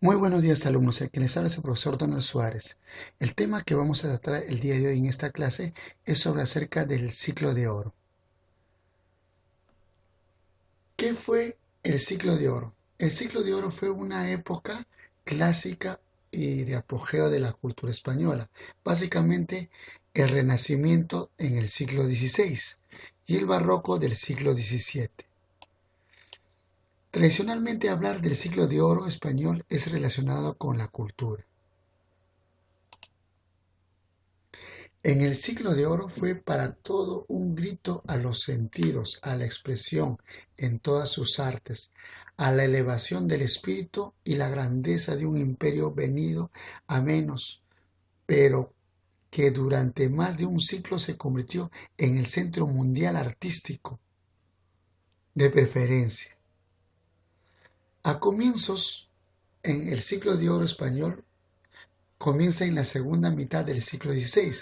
Muy buenos días, alumnos. El que les habla es el profesor Donald Suárez. El tema que vamos a tratar el día de hoy en esta clase es sobre acerca del ciclo de oro. ¿Qué fue el ciclo de oro? El ciclo de oro fue una época clásica y de apogeo de la cultura española. Básicamente el Renacimiento en el siglo XVI y el Barroco del siglo XVII. Tradicionalmente hablar del ciclo de oro español es relacionado con la cultura. En el siglo de oro fue para todo un grito a los sentidos, a la expresión en todas sus artes, a la elevación del espíritu y la grandeza de un imperio venido a menos, pero que durante más de un siglo se convirtió en el centro mundial artístico de preferencia. A comienzos, en el siglo de oro español, comienza en la segunda mitad del siglo XVI,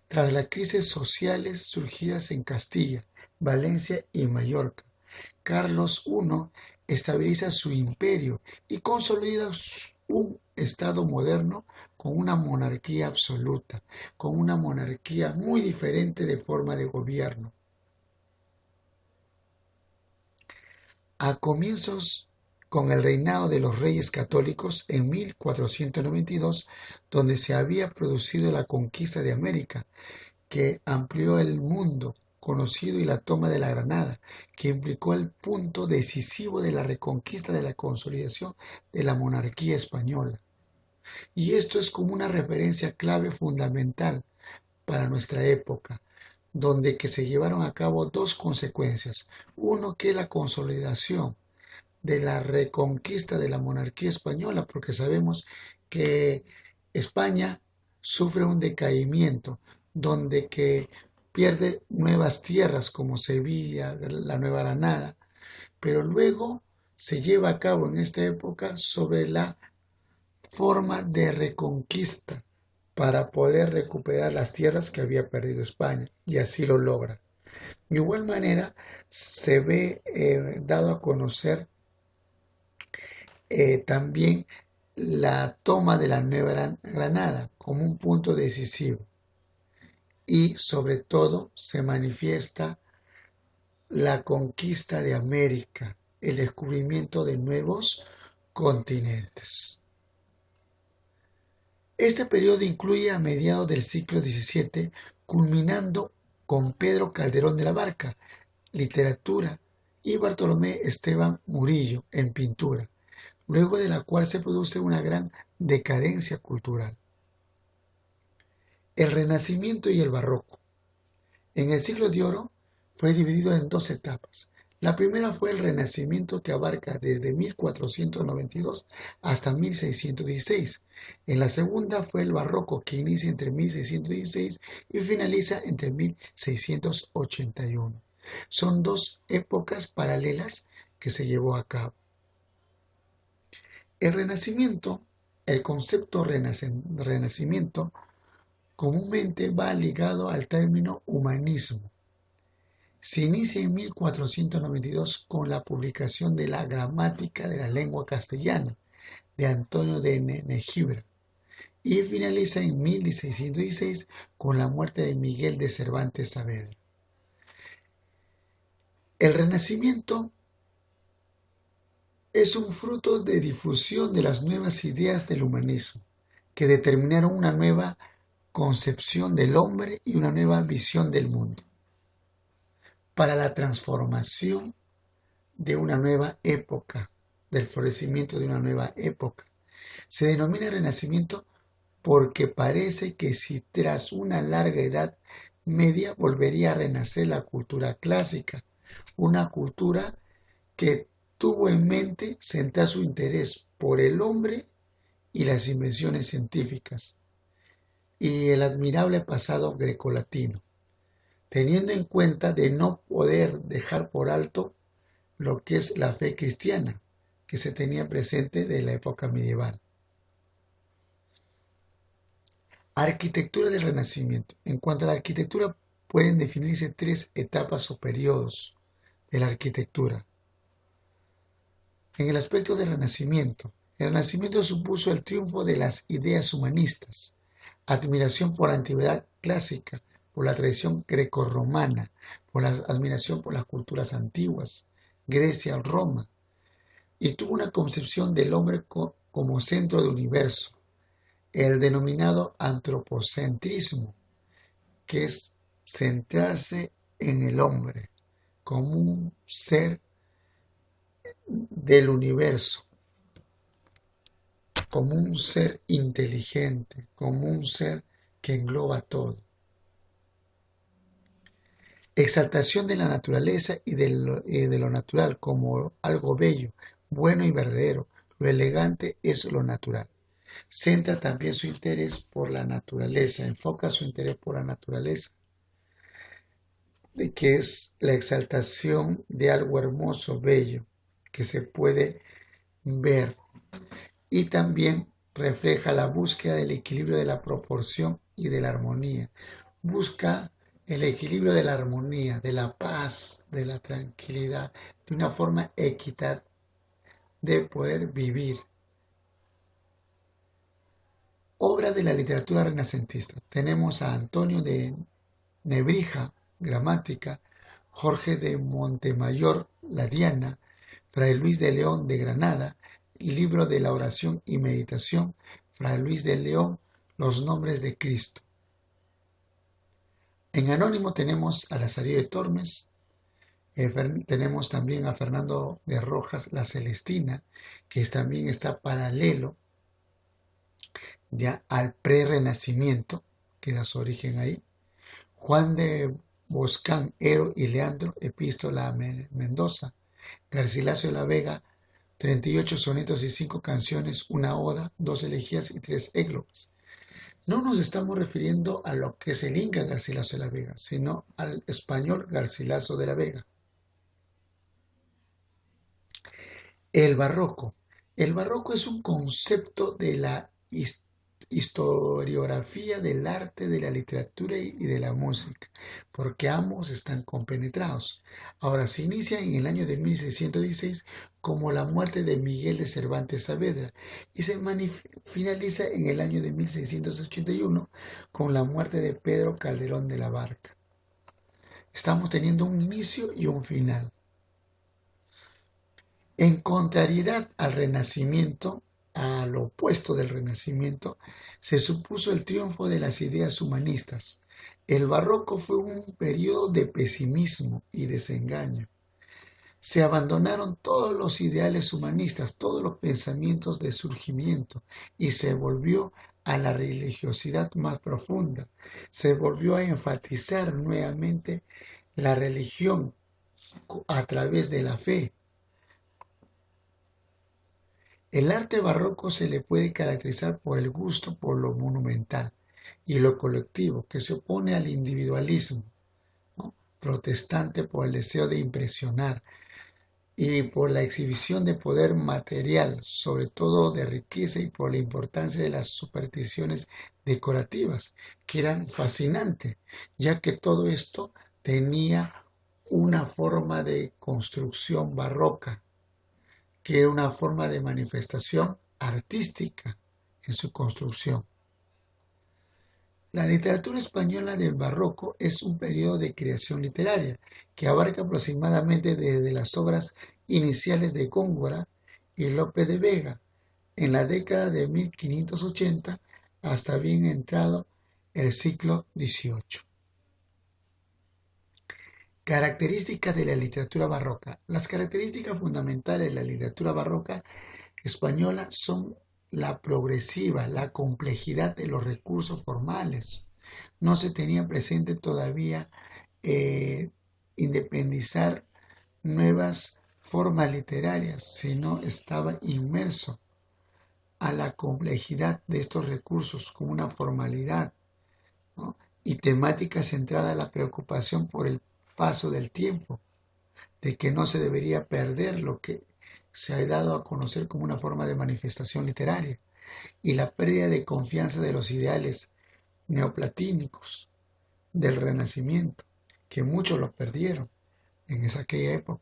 tras las crisis sociales surgidas en Castilla, Valencia y Mallorca. Carlos I estabiliza su imperio y consolida un Estado moderno con una monarquía absoluta, con una monarquía muy diferente de forma de gobierno. A comienzos con el reinado de los reyes católicos en 1492, donde se había producido la conquista de América, que amplió el mundo conocido y la toma de la Granada, que implicó el punto decisivo de la reconquista de la consolidación de la monarquía española. Y esto es como una referencia clave fundamental para nuestra época, donde que se llevaron a cabo dos consecuencias. Uno, que es la consolidación de la reconquista de la monarquía española, porque sabemos que España sufre un decaimiento, donde que pierde nuevas tierras como Sevilla, la Nueva Granada, pero luego se lleva a cabo en esta época sobre la forma de reconquista para poder recuperar las tierras que había perdido España, y así lo logra. De igual manera, se ve dado a conocer también la toma de la Nueva Granada como un punto decisivo, y sobre todo se manifiesta la conquista de América, el descubrimiento de nuevos continentes. Este periodo incluye a mediados del siglo XVII, culminando con Pedro Calderón de la Barca, literatura, y Bartolomé Esteban Murillo en pintura, luego de la cual se produce una gran decadencia cultural. El Renacimiento y el Barroco. En el siglo de oro fue dividido en dos etapas. La primera fue el Renacimiento, que abarca desde 1492 hasta 1616. En la segunda fue el Barroco, que inicia entre 1616 y finaliza entre 1681. Son dos épocas paralelas que se llevó a cabo. El Renacimiento, el concepto renacimiento, comúnmente va ligado al término humanismo. Se inicia en 1492 con la publicación de la Gramática de la Lengua Castellana de Antonio de Negibre, y finaliza en 1616 con la muerte de Miguel de Cervantes Saavedra. El Renacimiento es un fruto de difusión de las nuevas ideas del humanismo, que determinaron una nueva concepción del hombre y una nueva visión del mundo, para la transformación de una nueva época, del florecimiento de una nueva época. Se denomina Renacimiento porque parece que si tras una larga edad media volvería a renacer la cultura clásica, una cultura que tuvo en mente centrar su interés por el hombre y las invenciones científicas y el admirable pasado grecolatino, teniendo en cuenta de no poder dejar por alto lo que es la fe cristiana que se tenía presente de la época medieval. Arquitectura del Renacimiento. En cuanto a la arquitectura, pueden definirse tres etapas o periodos de la arquitectura. En el aspecto del Renacimiento, El Renacimiento supuso el triunfo de las ideas humanistas, admiración por la antigüedad clásica, por la tradición grecorromana, por la admiración por las culturas antiguas, Grecia, Roma, y tuvo una concepción del hombre como centro del universo, el denominado antropocentrismo, que es centrarse en el hombre como un ser del universo, como un ser inteligente, como un ser que engloba todo. Exaltación de la naturaleza y de lo natural como algo bello, bueno y verdadero. Lo elegante es lo natural. Centra también su interés por la naturaleza, enfoca su interés por la naturaleza, de que es la exaltación de algo hermoso, bello, que se puede ver. Y también refleja la búsqueda del equilibrio de la proporción y de la armonía. Busca el equilibrio de la armonía, de la paz, de la tranquilidad, de una forma equitativa de poder vivir. Obra de la literatura renacentista. Tenemos a Antonio de Nebrija, Gramática, Jorge de Montemayor, La Diana, Fray Luis de León de Granada, Libro de la Oración y Meditación, Fray Luis de León, Los Nombres de Cristo. En anónimo tenemos a Lazarillo de Tormes, tenemos también a Fernando de Rojas, La Celestina, que también está paralelo ya al pre-renacimiento, que da su origen ahí. Juan de Boscán, Ero y Leandro, Epístola a Mendoza. Garcilaso de la Vega, 38 sonetos y 5 canciones, una oda, 2 elegías y 3 églogas. No nos estamos refiriendo a lo que es el inca Garcilaso de la Vega, sino al español Garcilaso de la Vega. El barroco. El barroco es un concepto de la historiografía del arte, de la literatura y de la música, porque ambos están compenetrados. Ahora, se inicia en el año de 1616 como la muerte de Miguel de Cervantes Saavedra y se finaliza en el año de 1681 con la muerte de Pedro Calderón de la Barca. Estamos teniendo un inicio y un final. En contrariedad al Renacimiento, al opuesto del Renacimiento, se supuso el triunfo de las ideas humanistas. El barroco fue un periodo de pesimismo y desengaño. Se abandonaron todos los ideales humanistas, todos los pensamientos de surgimiento y se volvió a la religiosidad más profunda. Se volvió a enfatizar nuevamente la religión a través de la fe. El arte barroco se le puede caracterizar por el gusto por lo monumental y lo colectivo, que se opone al individualismo, ¿no? Protestante por el deseo de impresionar y por la exhibición de poder material, sobre todo de riqueza y por la importancia de las supersticiones decorativas, que eran fascinantes, ya que todo esto tenía una forma de construcción barroca, que era una forma de manifestación artística en su construcción. La literatura española del barroco es un periodo de creación literaria que abarca aproximadamente desde las obras iniciales de Góngora y Lope de Vega en la década de 1580 hasta bien entrado el siglo XVIII. Características de la literatura barroca. Las características fundamentales de la literatura barroca española son la progresiva, la complejidad de los recursos formales. No se tenía presente todavía independizar nuevas formas literarias, sino estaba inmerso a la complejidad de estos recursos como una formalidad, ¿no? Y temática centrada en la preocupación por el paso del tiempo, de que no se debería perder lo que se ha dado a conocer como una forma de manifestación literaria, y la pérdida de confianza de los ideales neoplatínicos del Renacimiento, que muchos los perdieron en aquella época.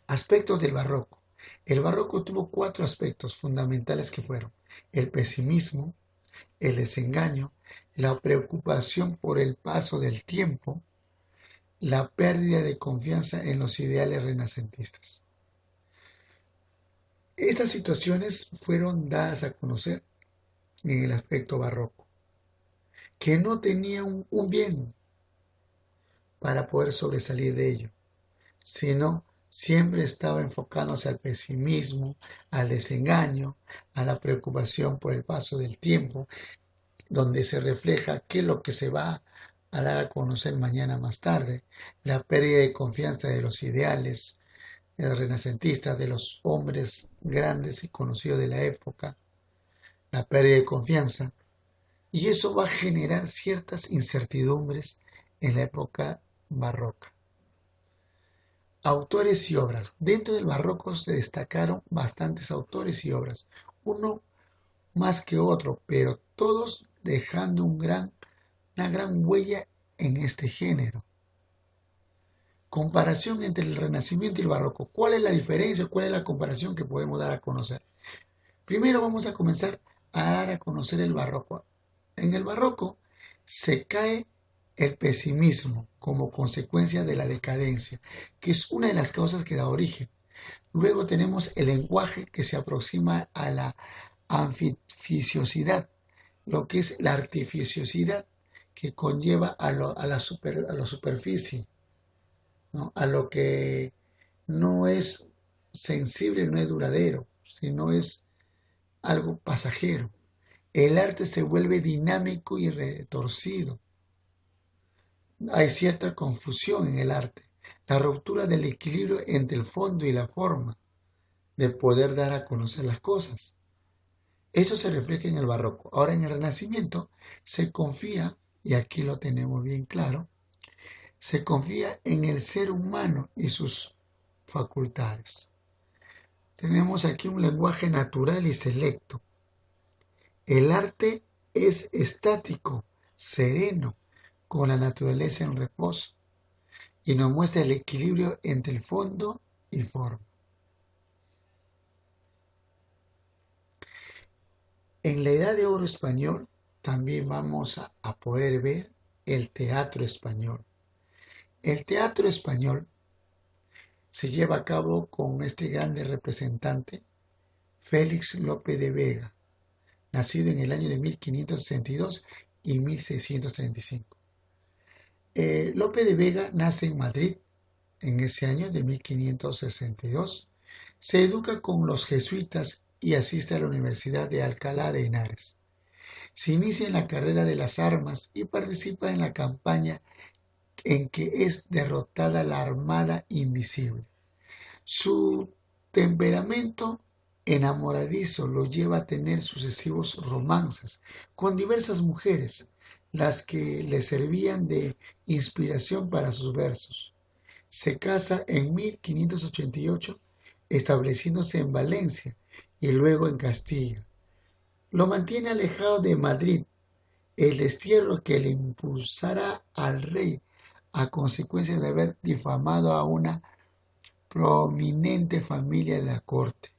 Aspectos del barroco. El barroco tuvo cuatro aspectos fundamentales que fueron el pesimismo, el desengaño, la preocupación por el paso del tiempo, la pérdida de confianza en los ideales renacentistas. Estas situaciones fueron dadas a conocer en el aspecto barroco, que no tenía un bien para poder sobresalir de ello, sino siempre estaba enfocándose al pesimismo, al desengaño, a la preocupación por el paso del tiempo, donde se refleja qué es lo que se va a dar a conocer mañana más tarde, la pérdida de confianza de los ideales renacentistas, de los hombres grandes y conocidos de la época, la pérdida de confianza, y eso va a generar ciertas incertidumbres en la época barroca. Autores y obras. Dentro del barroco se destacaron bastantes autores y obras, uno más que otro, pero todos dejando una gran huella en este género. Comparación entre el Renacimiento y el Barroco. ¿Cuál es la diferencia? ¿Cuál es la comparación que podemos dar a conocer? Primero vamos a comenzar a dar a conocer el Barroco. En el Barroco se cae el pesimismo como consecuencia de la decadencia, que es una de las causas que da origen. Luego tenemos el lenguaje que se aproxima a la anficiosidad, lo que es la artificiosidad que conlleva a la superficie, ¿no? A lo que no es sensible, no es duradero, sino es algo pasajero. El arte se vuelve dinámico y retorcido. Hay cierta confusión en el arte, la ruptura del equilibrio entre el fondo y la forma de poder dar a conocer las cosas. Eso se refleja en el barroco. Ahora en el Renacimiento se confía, y aquí lo tenemos bien claro, se confía en el ser humano y sus facultades. Tenemos aquí un lenguaje natural y selecto. El arte es estático, sereno, con la naturaleza en reposo, y nos muestra el equilibrio entre el fondo y forma. En la Edad de Oro español también vamos a poder ver el teatro español. El teatro español se lleva a cabo con este grande representante, Félix Lope de Vega, nacido en el año de 1562 y 1635. Lope de Vega nace en Madrid en ese año de 1562. Se educa con los jesuitas y asiste a la Universidad de Alcalá de Henares. Se inicia en la carrera de las armas y participa en la campaña en que es derrotada la Armada Invisible. Su temperamento enamoradizo lo lleva a tener sucesivos romances con diversas mujeres, las que le servían de inspiración para sus versos. Se casa en 1588, estableciéndose en Valencia y luego en Castilla. Lo mantiene alejado de Madrid, el destierro que le impulsará al rey a consecuencia de haber difamado a una prominente familia de la corte,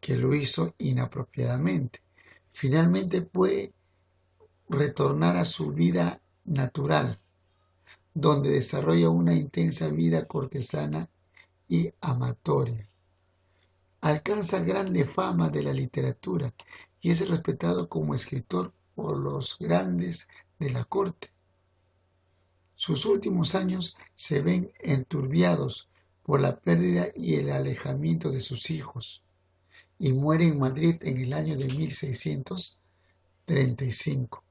que lo hizo inapropiadamente. Finalmente puede retornar a su vida natural, donde desarrolla una intensa vida cortesana y amatoria. Alcanza grande fama de la literatura y es respetado como escritor por los grandes de la corte. Sus últimos años se ven enturbiados por la pérdida y el alejamiento de sus hijos, y muere en Madrid en el año de 1635.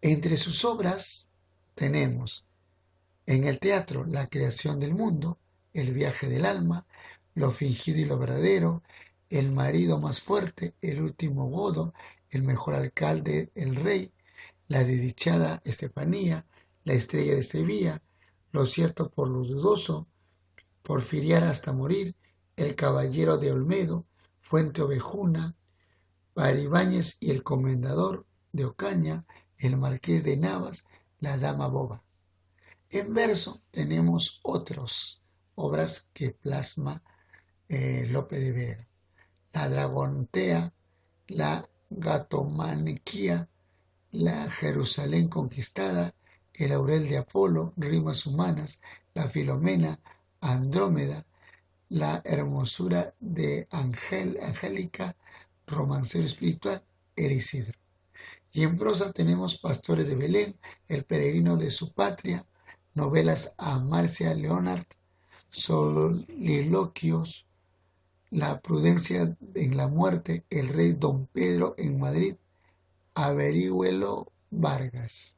Entre sus obras tenemos en el teatro La creación del mundo, El viaje del alma, Lo fingido y lo verdadero, El marido más fuerte, El último godo, El mejor alcalde, El rey, La desdichada Estefanía, La estrella de Sevilla, Lo cierto por lo dudoso, Porfiriar hasta morir, El caballero de Olmedo, Fuente Ovejuna, Paribáñez y el comendador de Ocaña, El marqués de Navas, La dama boba. En verso tenemos otras obras que plasma Lope de Vega: la Dragontea, la Gatomaquia, la Jerusalén conquistada, el Laurel de Apolo, Rimas humanas, la Filomena, Andrómeda, la hermosura de Angélica, romancero espiritual, el Isidro. Y en prosa tenemos Pastores de Belén, El peregrino de su patria, novelas a Marcia Leonard, soliloquios, La prudencia en la muerte, El rey Don Pedro en Madrid, Averígüelo Vargas.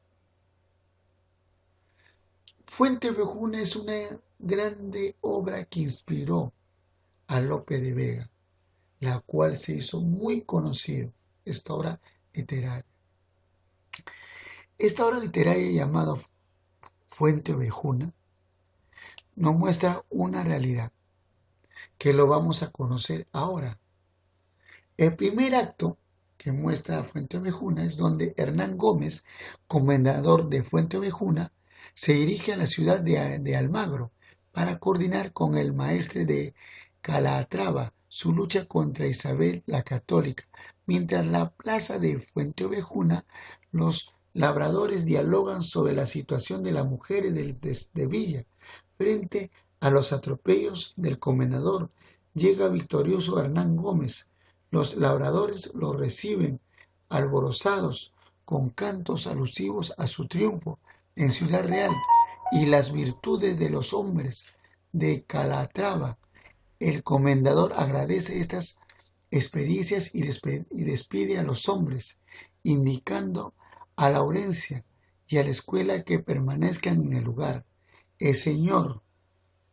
Fuenteovejuna es una grande obra que inspiró a Lope de Vega, la cual se hizo muy conocida, esta obra literaria. Esta obra literaria llamada Fuenteovejuna nos muestra una realidad que lo vamos a conocer ahora. El primer acto que muestra Fuenteovejuna es donde Hernán Gómez, comendador de Fuenteovejuna, se dirige a la ciudad de Almagro para coordinar con el maestre de Calatrava su lucha contra Isabel la Católica. Mientras en la plaza de Fuenteovejuna, los labradores dialogan sobre la situación de las mujeres de Villa frente a los atropellos del comendador. Llega victorioso Hernán Gómez. Los labradores lo reciben alborozados con cantos alusivos a su triunfo en Ciudad Real y las virtudes de los hombres de Calatrava. El comendador agradece estas experiencias y despide a los hombres, indicando a Laurencia y a la escuela que permanezcan en el lugar. El señor,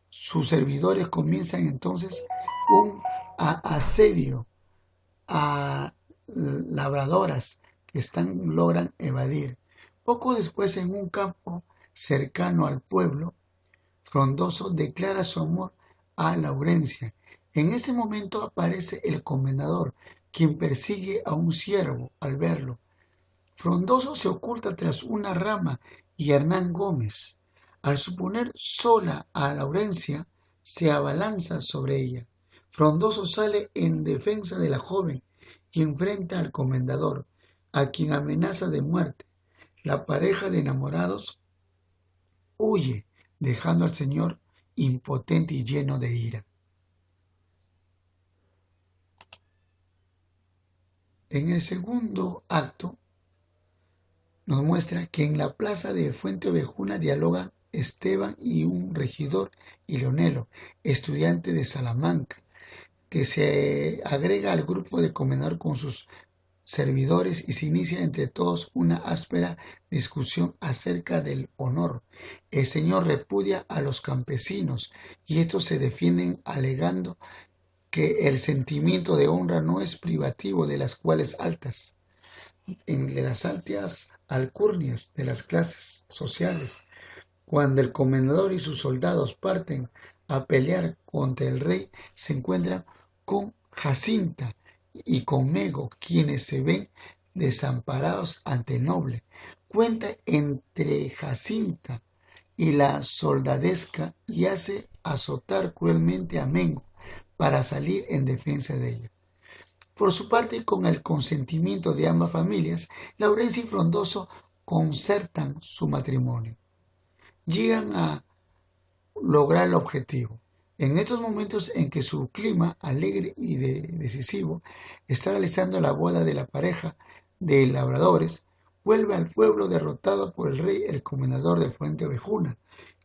sus servidores comienzan entonces un asedio a labradoras que logran evadir. Poco después, en un campo cercano al pueblo, Frondoso declara su amor a Laurencia. En ese momento aparece el comendador, quien persigue a un ciervo al verlo. Frondoso se oculta tras una rama y Hernán Gómez, al suponer sola a Laurencia, se abalanza sobre ella. Frondoso sale en defensa de la joven y enfrenta al comendador, a quien amenaza de muerte. La pareja de enamorados huye, dejando al señor impotente y lleno de ira. En el segundo acto nos muestra que en la plaza de Fuenteovejuna dialogan Esteban y un regidor, y Leonelo, estudiante de Salamanca, que se agrega al grupo de comendador con sus servidores y se inicia entre todos una áspera discusión acerca del honor. El señor repudia a los campesinos y estos se defienden alegando que el sentimiento de honra no es privativo de las cuales altas, de las altas alcurnias de las clases sociales. Cuando el comendador y sus soldados parten a pelear contra el rey, se encuentran con Jacinta y con Mego, quienes se ven desamparados ante el noble. Cuenta entre Jacinta y la soldadesca y hace azotar cruelmente a Mengo para salir en defensa de ella. Por su parte, con el consentimiento de ambas familias, Laurencia y Frondoso concertan su matrimonio. Llegan a lograr el objetivo. En estos momentos en que su clima alegre y decisivo está realizando la boda de la pareja de labradores, vuelve al pueblo derrotado por el rey, el comendador de Fuenteovejuna,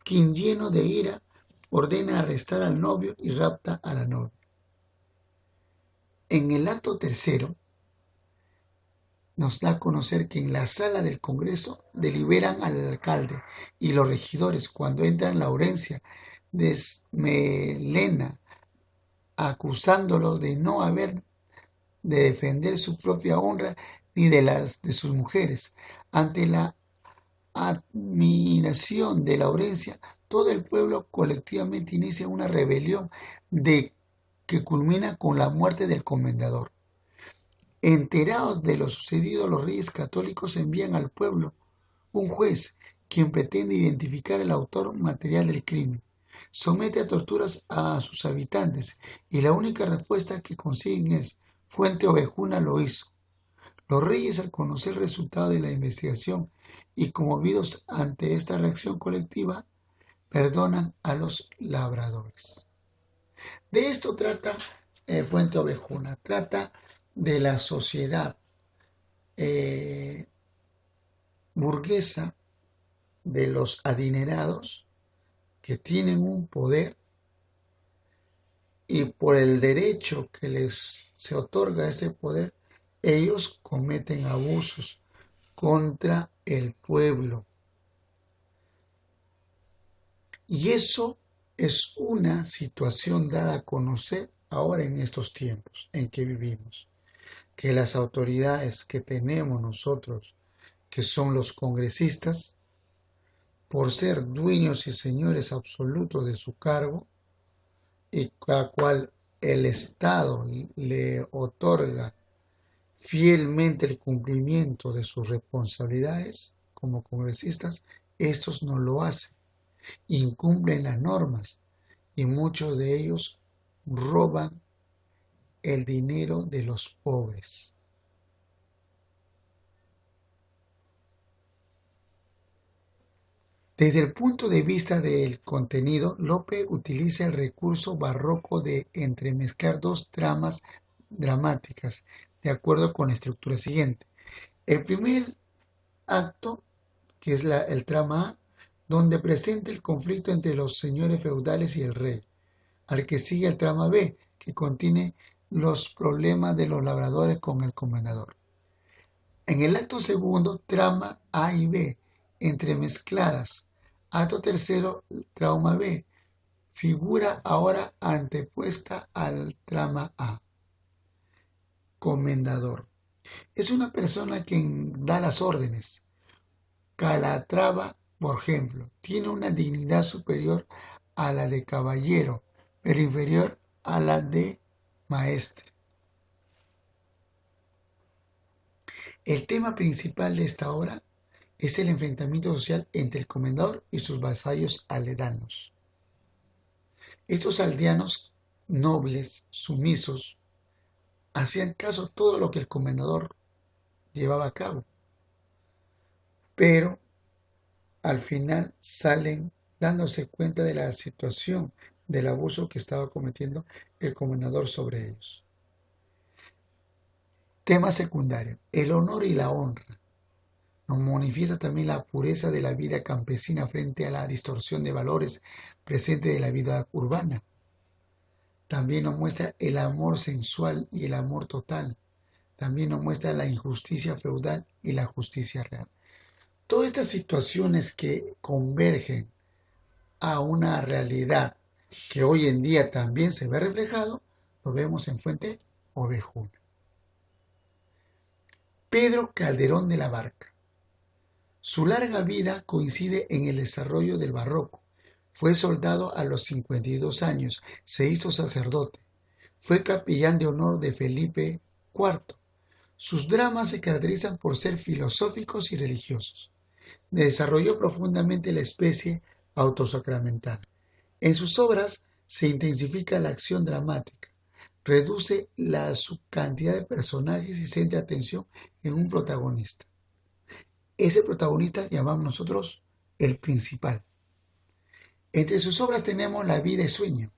quien lleno de ira ordena arrestar al novio y rapta a la novia. En el acto tercero nos da a conocer que en la sala del Congreso deliberan al alcalde y los regidores cuando entran Laurencia desmelena, acusándolos de no haber de defender su propia honra ni de las de sus mujeres. Ante la admiración de Laurencia, todo el pueblo colectivamente inicia una rebelión que culmina con la muerte del comendador. Enterados de lo sucedido, los reyes católicos envían al pueblo un juez quien pretende identificar al autor material del crimen. Somete a torturas a sus habitantes y la única respuesta que consiguen es: Fuente Ovejuna lo hizo. Los reyes, al conocer el resultado de la investigación y conmovidos ante esta reacción colectiva, perdonan a los labradores. De esto trata Fuente Ovejuna, trata de la sociedad burguesa, de los adinerados que tienen un poder y por el derecho que les se otorga ese poder, ellos cometen abusos contra el pueblo. Y eso es una situación dada a conocer ahora en estos tiempos en que vivimos, que las autoridades que tenemos nosotros, que son los congresistas, por ser dueños y señores absolutos de su cargo, y a cual el Estado le otorga fielmente el cumplimiento de sus responsabilidades como congresistas, estos no lo hacen, incumplen las normas y muchos de ellos roban el dinero de los pobres. Desde el punto de vista del contenido, Lope utiliza el recurso barroco de entremezclar dos tramas dramáticas, de acuerdo con la estructura siguiente. El primer acto, que es el trama A, donde presenta el conflicto entre los señores feudales y el rey, al que sigue el trama B, que contiene los problemas de los labradores con el comendador. En el acto segundo, trama A y B, entremezcladas. Acto tercero, trama B, figura ahora antepuesta al trama A. Comendador. Es una persona quien da las órdenes. Calatrava, por ejemplo, tiene una dignidad superior a la de caballero, pero inferior a la de maestre. El tema principal de esta obra es el enfrentamiento social entre el comendador y sus vasallos aledanos. Estos aldeanos nobles, sumisos, hacían caso a todo lo que el comendador llevaba a cabo, pero al final salen dándose cuenta de la situación del abuso que estaba cometiendo el comendador sobre ellos. Tema secundario: el honor y la honra. Nos manifiesta también la pureza de la vida campesina frente a la distorsión de valores presente de la vida urbana. También nos muestra el amor sensual y el amor total. También nos muestra la injusticia feudal y la justicia real. Todas estas situaciones que convergen a una realidad que hoy en día también se ve reflejado, lo vemos en Fuente Ovejuna. Pedro Calderón de la Barca. Su larga vida coincide en el desarrollo del barroco. Fue soldado a los 52 años, se hizo sacerdote. Fue capellán de honor de Felipe IV. Sus dramas se caracterizan por ser filosóficos y religiosos. Desarrolló profundamente la especie autosacramental. En sus obras se intensifica la acción dramática, reduce su cantidad de personajes y centra atención en un protagonista. Ese protagonista llamamos nosotros el principal. Entre sus obras tenemos La vida y sueño,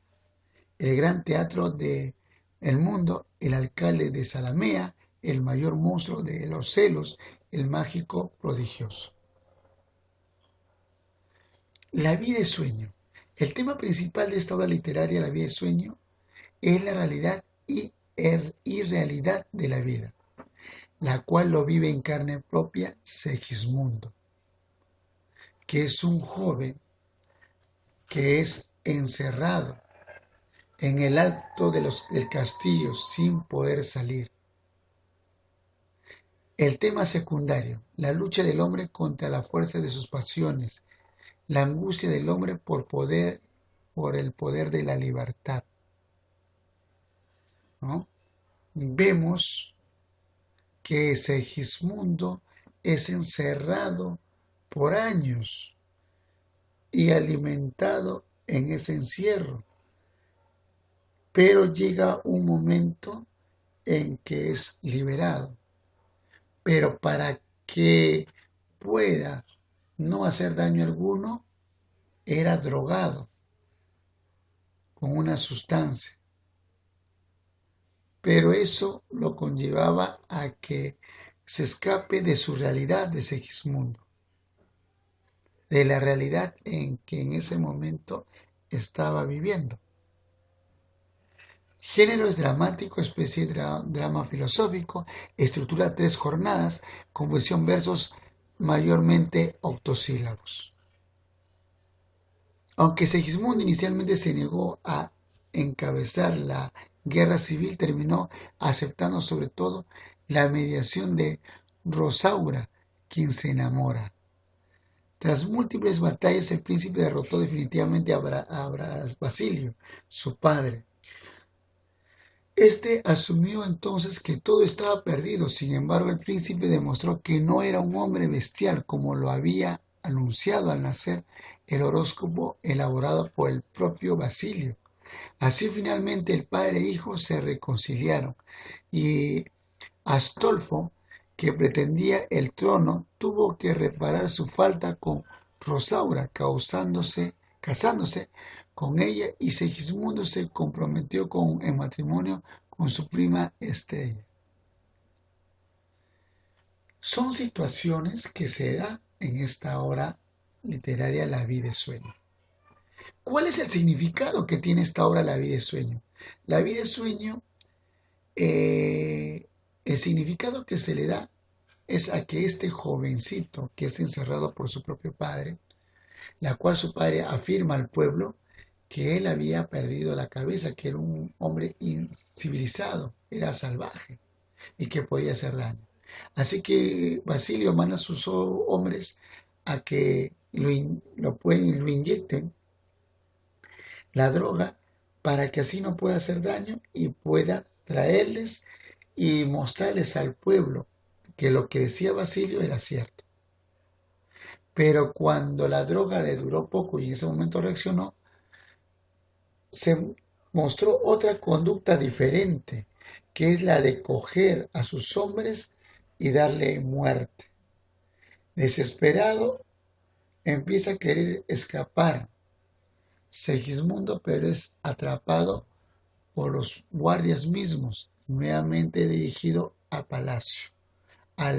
El gran teatro del mundo, El alcalde de Zalamea, El mayor monstruo de los celos, El mágico prodigioso. La vida y sueño. El tema principal de esta obra literaria, La vida y sueño, es la realidad y irrealidad de la vida, la cual lo vive en carne propia Segismundo, que es un joven que es encerrado en el alto del castillo sin poder salir. El tema secundario, la lucha del hombre contra la fuerza de sus pasiones, la angustia del hombre por el poder de la libertad, ¿no? Vemos que Segismundo es encerrado por años y alimentado en ese encierro, pero llega un momento en que es liberado. Pero para que pueda no hacer daño alguno, era drogado con una sustancia. Pero eso lo conllevaba a que se escape de su realidad de Segismundo, de la realidad en que en ese momento estaba viviendo. Género es dramático, especie de drama filosófico, estructura 3 jornadas, composición versos mayormente octosílabos. Aunque Segismundo inicialmente se negó a encabezar la guerra civil, terminó aceptando sobre todo la mediación de Rosaura, quien se enamora. Tras múltiples batallas, el príncipe derrotó definitivamente a Basilio, su padre. Este asumió entonces que todo estaba perdido. Sin embargo, el príncipe demostró que no era un hombre bestial como lo había anunciado al nacer el horóscopo elaborado por el propio Basilio. Así finalmente el padre e hijo se reconciliaron y Astolfo, que pretendía el trono, tuvo que reparar su falta con Rosaura, casándose con ella, y Segismundo se comprometió en matrimonio con su prima Estrella. Son situaciones que se dan en esta obra literaria La vida es sueño. ¿Cuál es el significado que tiene esta obra La vida es sueño? La vida es sueño, el significado que se le da es a que este jovencito que es encerrado por su propio padre, la cual su padre afirma al pueblo que él había perdido la cabeza, que era un hombre incivilizado, era salvaje y que podía hacer daño. Así que Basilio manda a sus hombres a que lo inyecten la droga para que así no pueda hacer daño y pueda traerles y mostrarles al pueblo que lo que decía Basilio era cierto. Pero cuando la droga le duró poco y en ese momento reaccionó, se mostró otra conducta diferente, que es la de coger a sus hombres y darle muerte. Desesperado, empieza a querer escapar Segismundo, pero es atrapado por los guardias mismos, nuevamente dirigido a palacio, a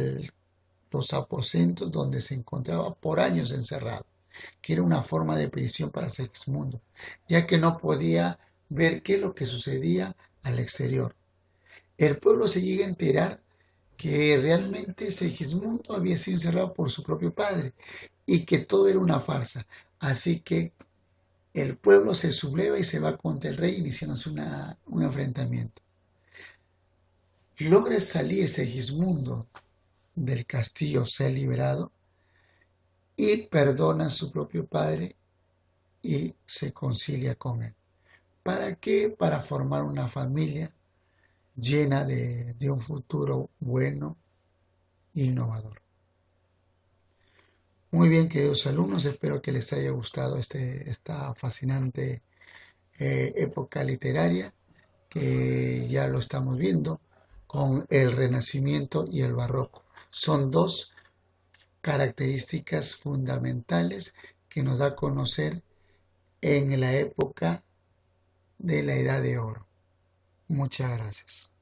los aposentos donde se encontraba por años encerrado, que era una forma de prisión para Segismundo, ya que no podía ver qué es lo que sucedía al exterior. El pueblo se llega a enterar que realmente Segismundo había sido encerrado por su propio padre y que todo era una farsa. Así que el pueblo se subleva y se va contra el rey iniciándose un enfrentamiento. Logra salir Segismundo del castillo, ser liberado y perdona a su propio padre y se concilia con él. ¿Para qué? Para formar una familia llena de un futuro bueno e innovador. Muy bien, queridos alumnos, espero que les haya gustado esta fascinante época literaria que ya lo estamos viendo con el Renacimiento y el Barroco. Son dos características fundamentales que nos da a conocer en la época de la Edad de Oro. Muchas gracias.